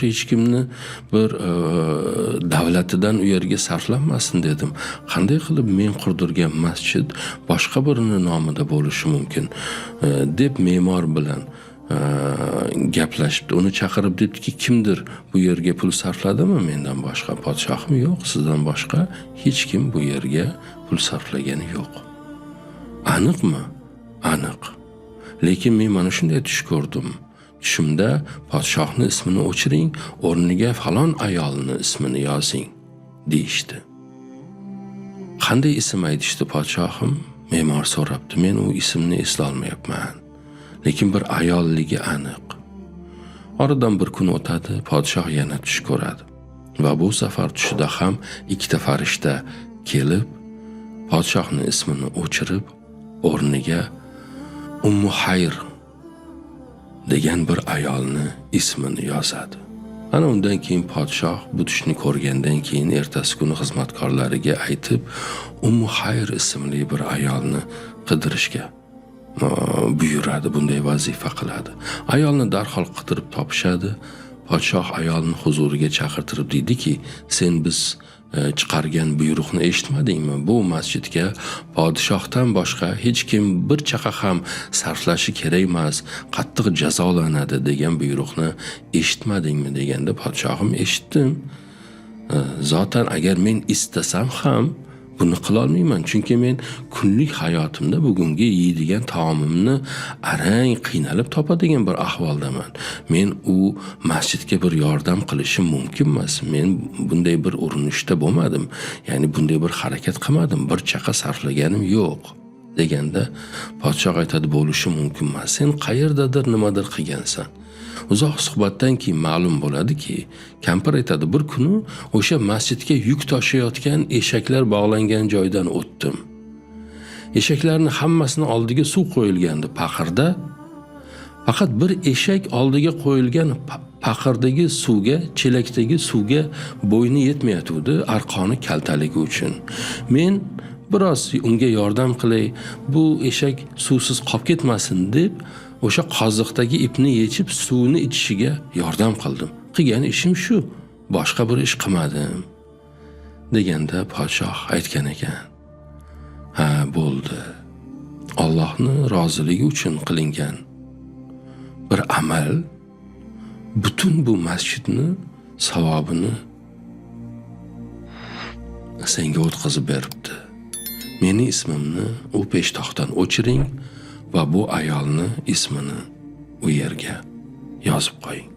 hech kimni bir davlatidan u yerga sarflanmasin dedim. Qanday qilib men qurdirgan masjid boshqa birini nomida bo'lishi mumkin deb me'mor bilan gaplashibdi. Uni chaqirib dediki, kimdir bu yerga pul sarfladimi mendan boshqa? Podshohim yo'q, sizdan boshqa hech kim bu yerga pul sarflagani yo'q. Aniqmi? Aniq. Lekin men mana shunday tush ko'rdim. Tushimda podshohni ismini o'chiring, o'rniga falon ayolni ismini yozing deyishdi. Qanday ism aytishdi podshohim? Me'mor so'rabdi. Men u ismni eslay olmayapman. Lekin bir ayolligi aniq. Oradan bir kun o'tadi, podshoh yana tush ko'radi. Va bu safar tushida ham ikkita farishta kelib, podshohning ismini o'chirib, o'rniga Ummu Hayr degan bir ayolni ismini yozadi. Ana undan keyin podshoh bu tushni ko'rgandan keyin ertasi kuni xizmatkorlariga aytib, Ummu Hayr ismli bir ayolni qidirishga buyuradi, bunday vazifa qiladi. Ayolni darhol qidirib topishadi. Podshoh ayolni huzuriga chaqirtirib deydiki, sen biz chiqargan buyruqni eshitmadingmi? Bu masjidga podshohdan boshqa hech kim bir chaqa ham sarflashi kerak emas, qattiq jazolanadi degan buyruqni eshitmadingmi deganda podshohim eshitdim. Zotan agar men istasam ham buni qila olmayman, chunki men kunlik hayotimda bugungi yeydigan taomimni arang qiynalib topadigan bir ahvoldaman. Men u masjidga bir yordam qilishim mumkin emas. Men bunday bir urinishda bo'lmadim. Ya'ni bunday bir harakat qilmadim, bir chaqa sarflaganim yo'q deganda podshoh aytadi, bo'lishi mumkin emas. Sen qayerdadir nimadir qilgansan. Uzoq suhbatdan keyin ma'lum bo'ladiki, kampir aytadi, bir kuni o'sha masjidga yuk tashiyotgan eshaklar bog'langan joydan o'tdim. Eshaklarning hammasini oldiga suv qo'yilgandi paqirda. Faqat bir eshak oldiga qo'yilgan paqirdagi suvga, chelakdagi suvga bo'yni yetmayotdi, arqoni kaltaligi uchun. Men biroz unga yordam qilay, bu eshak suvsiz qolib ketmasin deb o'sha qoziqdagi ipni yechib suvni ichishiga yordam qildim. Qilgan ishim shu, boshqa bir ish qilmadim deganda podshoh aytgan ekan. Ha, bo'ldi. Allohning roziligi uchun qilingan bir amal butun bu masjidni savobini senga o'tkazib beribdi. Meni ismimni u peshtoqdan o'chiring va bu ayolni ismini u yerga yozib qo'ying.